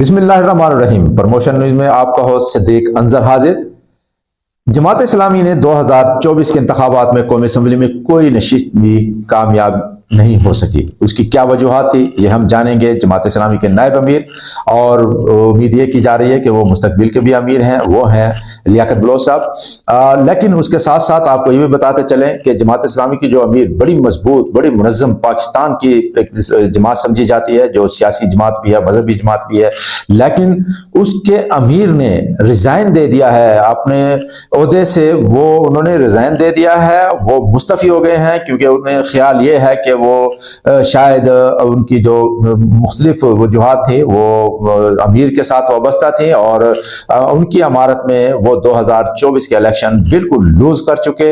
بسم اللہ الرحمن الرحیم۔ پروموشن نیوز میں آپ کا ہوسٹ صدیق انظر حاضر۔ جماعت اسلامی نے 2024 کے انتخابات میں قومی اسمبلی میں کوئی نشست بھی کامیاب نہیں ہو سکی۔ اس کی کیا وجوہات تھی یہ ہم جانیں گے جماعت اسلامی کے نائب امیر، اور امید یہ کی جا رہی ہے کہ وہ مستقبل کے بھی امیر ہیں، وہ ہیں لیاقت بلوچ صاحب۔ لیکن اس کے ساتھ ساتھ آپ کو یہ بھی بتاتے چلیں کہ جماعت اسلامی کی جو امیر بڑی مضبوط، بڑی منظم پاکستان کی ایک جماعت سمجھی جاتی ہے، جو سیاسی جماعت بھی ہے، مذہبی جماعت بھی ہے، لیکن اس کے امیر نے ریزائن دے دیا ہے اپنے عہدے سے۔ وہ انہوں نے ریزائن دے دیا ہے، وہ مستعفی ہو گئے ہیں، کیونکہ انہیں خیال یہ ہے کہ وہ شاید ان کی جو مختلف وجوہات تھیں وہ امیر کے ساتھ وابستہ تھیں، اور ان کی امارت میں وہ 2024 کے الیکشن بالکل لوز کر چکے۔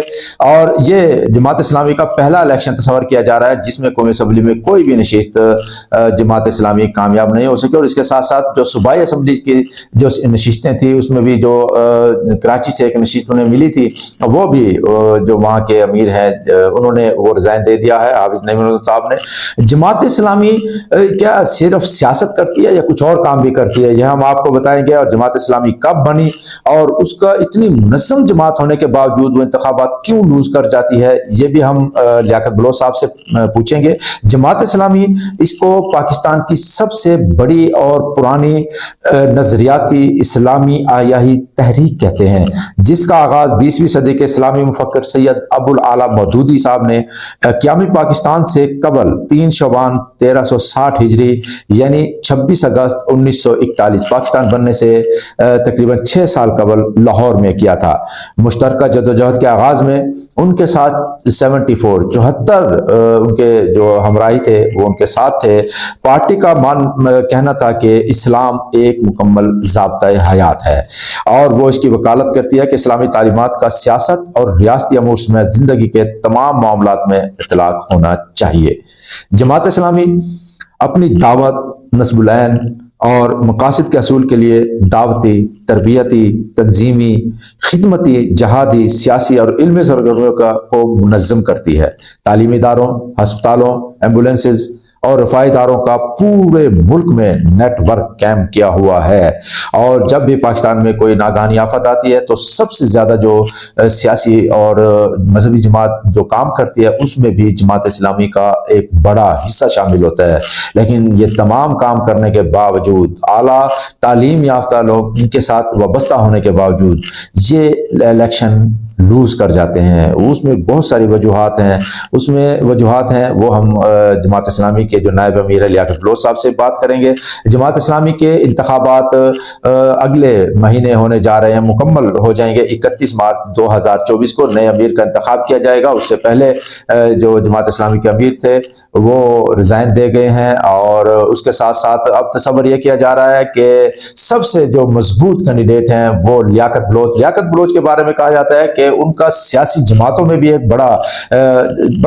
اور یہ جماعت اسلامی کا پہلا الیکشن تصور کیا جا رہا ہے جس میں قومی اسمبلی میں کوئی بھی نشست جماعت اسلامی کامیاب نہیں ہو سکی۔ اور اس کے ساتھ ساتھ جو صوبائی اسمبلی کی جو نشستیں تھیں اس میں بھی جو کراچی سے ایک نشست انہیں ملی تھی، وہ بھی جو وہاں کے امیر ہیں انہوں نے وہ ریزائن دے دیا ہے، حافظ نعیم الحسن صاحب نے۔ جماعت اسلامی کیا صرف سیاست کرتی ہے یا کچھ اور کام بھی کرتی ہے، یہ ہم آپ کو بتائیں گے۔ اور جماعت اسلامی کب بنی اور اس کا اتنی منظم جماعت ہونے کے باوجود وہ انتخابات کیوں لوز کر جاتی ہے، یہ بھی ہم لیاقت بلوچ صاحب سے پوچھیں گے۔ جماعت اسلامی اس کو پاکستان کی سب سے بڑی اور پرانی نظریاتی اسلامی آیاہی تحریک کہتے ہیں، جس کا آغاز 20ویں صدی کے اسلامی مفکر سید ابو الاعلی مودودی صاحب نے قیام پاکستان سے قبل 3 شعبان 1360 ہجری یعنی 26 اگست 1941 پاکستان بننے سے تقریباً 6 سال قبل لاہور میں کیا تھا۔ مشترکہ جدوجہد کے آغاز میں ان کے ساتھ 74 ان کے جو ہمراہی تھے وہ ان کے ساتھ تھے۔ پارٹی کا کہنا تھا کہ اسلام ایک مکمل ضابطۂ حیات ہے، اور وہ اس کی وکالت کرتی ہے کہ اسلامی تعلیمات کا سیاست اور ریاستی امور سمیت زندگی کے تمام معاملات میں اطلاق ہونا چاہیے۔ جماعت اسلامی اپنی دعوت، نصب العین اور مقاصد کے حصول کے لیے دعوتی، تربیتی، تنظیمی، خدمتی، جہادی، سیاسی اور علمی سرگرمیوں کو منظم کرتی ہے۔ تعلیمی اداروں، ہسپتالوں، ایمبولینسز اور رفاہی اداروں کا پورے ملک میں نیٹ ورک قائم کیا ہوا ہے، اور جب بھی پاکستان میں کوئی ناگہانی آفت آتی ہے تو سب سے زیادہ جو سیاسی اور مذہبی جماعت جو کام کرتی ہے اس میں بھی جماعت اسلامی کا ایک بڑا حصہ شامل ہوتا ہے۔ لیکن یہ تمام کام کرنے کے باوجود، اعلیٰ تعلیم یافتہ لوگ ان کے ساتھ وابستہ ہونے کے باوجود یہ الیکشن لوز کر جاتے ہیں۔ اس میں بہت ساری وجوہات ہیں، اس میں وجوہات ہیں وہ ہم جماعت اسلامی کے جو نائب امیر لیاقت بلوچ صاحب سے بات کریں گے۔ جماعت اسلامی کے انتخابات اگلے مہینے ہونے جا رہے ہیں، مکمل ہو جائیں گے 31 مارچ 2024 کو نئے امیر کا انتخاب کیا جائے گا۔ اس سے پہلے جو جماعت اسلامی کے امیر تھے وہ ریزائن دے گئے ہیں، اور اس کے ساتھ ساتھ اب تصور یہ کیا جا رہا ہے کہ سب سے جو مضبوط کینڈیڈیٹ ہیں وہ لیاقت بلوچ کے بارے میں کہا جاتا ہے کہ ان کا سیاسی جماعتوں میں بھی ایک بڑا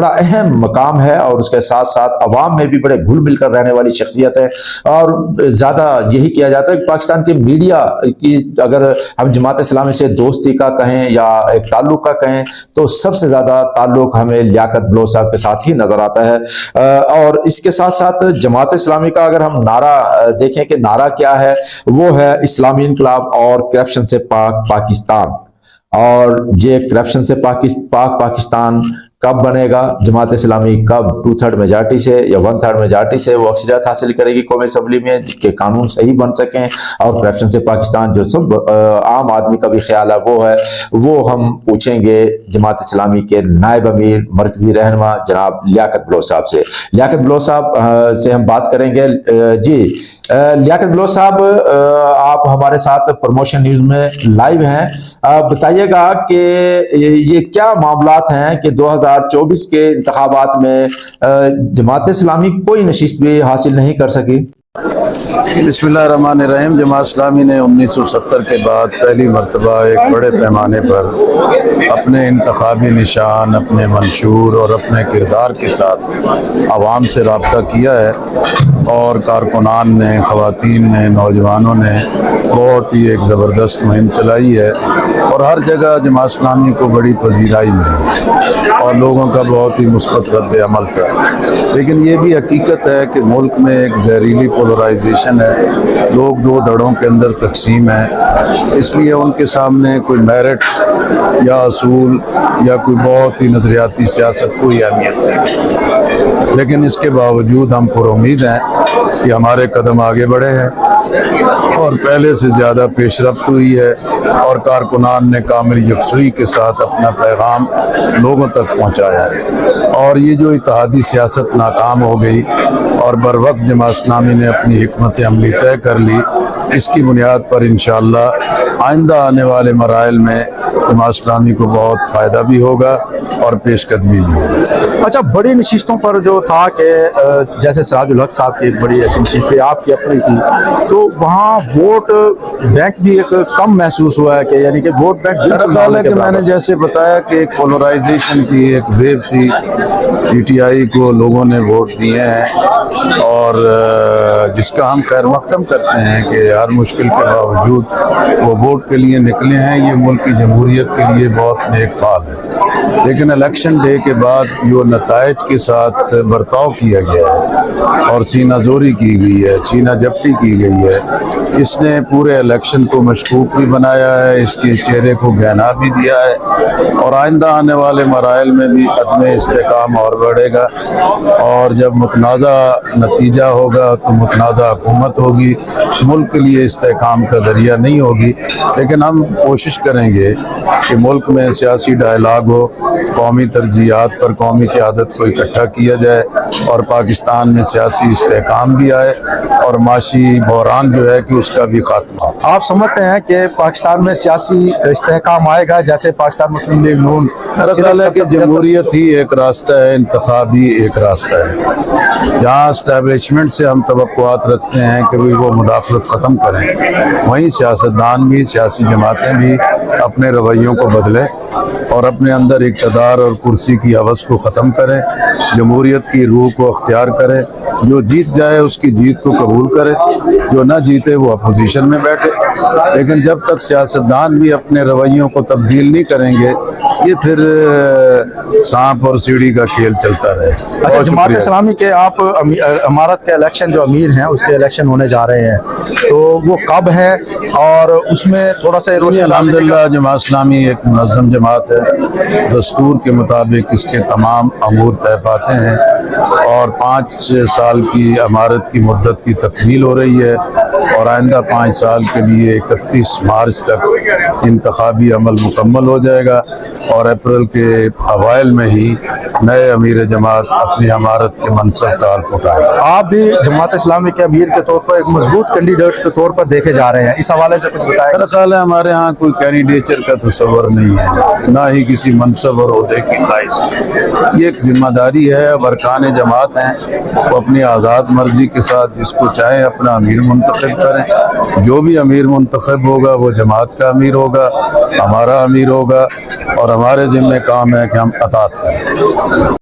اہم مقام ہے، اور اس کے ساتھ ساتھ عوام میں بھی بڑے گھل مل کر رہنے والی شخصیت ہے۔ اور زیادہ یہی کیا جاتا ہے کہ پاکستان کے میڈیا کی اگر ہم جماعت اسلامی سے دوستی کا کہیں یا ایک تعلق کا کہیں تو سب سے زیادہ تعلق ہمیں لیاقت بلوچ صاحب کے ساتھ ہی نظر آتا ہے۔ اور اس کے ساتھ ساتھ جماعت اسلامی کا اگر ہم نعرہ دیکھیں کہ نعرہ کیا ہے، وہ ہے اسلامی انقلاب اور کرپشن سے پاک پاکستان۔ اور یہ کرپشن سے پاک پاکستان کب بنے گا؟ جماعت اسلامی کب 2/3 میجارٹی سے یا 1/3 میجارٹی سے وہ اکثریت حاصل کرے گی قومی اسمبلی میں کہ قانون صحیح بن سکیں، اور کرپشن سے پاکستان جو سب عام آدمی کا بھی خیال ہے وہ ہم پوچھیں گے جماعت اسلامی کے نائب امیر مرکزی رہنما جناب لیاقت بلوچ صاحب سے۔ لیاقت بلوچ صاحب سے ہم بات کریں گے۔ جی لیاقت بلوچ صاحب، آپ ہمارے ساتھ پروموشن نیوز میں لائیو ہیں، بتائیے گا کہ یہ کیا معاملات ہیں کہ 2024 کے انتخابات میں جماعت اسلامی کوئی نشست بھی حاصل نہیں کر سکی؟ بسم اللہ الرحمن الرحیم۔ جماعت اسلامی نے 1970 کے بعد پہلی مرتبہ ایک بڑے پیمانے پر اپنے انتخابی نشان، اپنے منشور اور اپنے کردار کے ساتھ عوام سے رابطہ کیا ہے، اور کارکنان نے، خواتین نے، نوجوانوں نے بہت ہی ایک زبردست مہم چلائی ہے، اور ہر جگہ جماعت اسلامی کو بڑی پذیرائی ملی ہے اور لوگوں کا بہت ہی مثبت رد عمل تھا۔ لیکن یہ بھی حقیقت ہے کہ ملک میں ایک زہریلی پولرائزیشن ہے، لوگ دو دھڑوں کے اندر تقسیم ہیں، اس لیے ان کے سامنے کوئی میرٹ یا اصول یا کوئی بہت ہی نظریاتی سیاست کوئی اہمیت نہیں رکھتی۔ لیکن اس کے باوجود ہم پر امید ہیں کہ ہمارے قدم آگے بڑھے ہیں اور پہلے سے زیادہ پیش رفت ہوئی ہے، اور کارکنان نے کامل یکسوئی کے ساتھ اپنا پیغام لوگوں تک پہنچایا ہے، اور یہ جو اتحادی سیاست ناکام ہو گئی اور بر وقت جماعت اسلامی نے اپنی حکمت عملی طے کر لی، اس کی بنیاد پر انشاءاللہ آئندہ آنے والے مراحل میں جماعت اسلامی کو بہت فائدہ بھی ہوگا اور پیش قدمی بھی ہوگی۔ اچھا، بڑی نشستوں پر جو تھا کہ جیسے سراج الحق صاحب کی ایک بڑی اچھی نشست آپ کی اپنی تھی، تو وہاں ووٹ بینک بھی ایک کم محسوس ہوا ہے، کہ یعنی کہ ووٹ بینک میرا خیال ہے کہ میں نے جیسے بتایا کہ ایک پولرائزیشن تھی، ایک ویو تھی، پی ٹی آئی کو لوگوں نے ووٹ دیے ہیں، اور جس کا ہم خیر مقدم کرتے ہیں کہ ہر مشکل کے باوجود وہ ووٹ کے لیے نکلے ہیں، یہ ملک کی جمہوریت کے لیے بہت نیک فعل ہے۔ لیکن الیکشن ڈے کے بعد جو نتائج کے ساتھ برتاؤ کیا گیا ہے اور سینہ زوری کی گئی ہے، چینہ جپٹی کی گئی ہے، اس نے پورے الیکشن کو مشکوک بھی بنایا ہے، اس کے چہرے کو گہنا بھی دیا ہے، اور آئندہ آنے والے مراحل میں بھی عدم استحکام اور بڑھے گا، اور جب متنازع نتیجہ ہوگا تو متنازع حکومت ہوگی، ملک کے لیے استحکام کا ذریعہ نہیں ہوگی۔ لیکن ہم کوشش کریں گے کہ ملک میں سیاسی ڈائلاگ ہو، قومی ترجیحات پر قومی قیادت کو اکٹھا کیا جائے، اور پاکستان میں سیاسی استحکام بھی آئے، اور معاشی بحران جو ہے کہ اس کا بھی خاتمہ ہو۔ آپ سمجھتے ہیں کہ پاکستان میں سیاسی استحکام آئے گا، جیسے پاکستان مسلم لیگ نون؟ میرا خیال ہے کہ جمہوریت ہی ایک راستہ ہے، انتخابی ایک راستہ ہے۔ جہاں اسٹیبلشمنٹ سے ہم توقعات رکھتے ہیں کہ وہ مداخلت ختم کریں، وہیں سیاستدان بھی، سیاسی جماعتیں بھی اپنے رویوں کو بدلیں اور اپنے اندر اقتدار اور کرسی کی ہوس کو ختم کریں، جمہوریت کی روح کو اختیار کریں، جو جیت جائے اس کی جیت کو قبول کرے، جو نہ جیتے وہ اپوزیشن میں بیٹھے۔ لیکن جب تک سیاستدان بھی اپنے رویوں کو تبدیل نہیں کریں گے، یہ پھر سانپ اور سیڑھی کا کھیل چلتا رہے۔ اچھا، جماعت اسلامی کے آپ امارت کے الیکشن جو امیر ہیں اس کے الیکشن ہونے جا رہے ہیں، تو وہ کب ہے اور اس میں تھوڑا سا الحمدللہ جماعت اسلامی ایک منظم جماعت ہے، دستور کے مطابق اس کے تمام امور طے پاتے ہیں، اور 5 سال کی امارت کی مدت کی تکمیل ہو رہی ہے، اور آئندہ 5 سال کے لیے 31 مارچ تک انتخابی عمل مکمل ہو جائے گا، اور اپریل کے اوائل میں ہی نئے امیر جماعت اپنی امارت کے منصب کا حلف اٹھائے گا۔ آپ بھی جماعت اسلامی کے امیر کے طور پر ایک مضبوط کینڈیڈیٹ کے طور پر دیکھے جا رہے ہیں، اس حوالے سے کچھ بتائیں۔ میرا خیال ہے ہمارے ہاں کوئی کینڈیڈیچر کا تصور نہیں ہے، نہ ہی کسی منصب اور عہدے کی خواہش۔ یہ ایک ذمہ داری ہے، اب ارکان جماعت ہیں، وہ اپنی آزاد مرضی کے ساتھ جس کو چاہیں اپنا امیر منتخب کریں، جو بھی امیر منتخب ہوگا وہ جماعت کا امیر ہوگا، ہمارا امیر ہوگا، اور ہمارے ذمہ کام ہے کہ ہم اطاعت کریں۔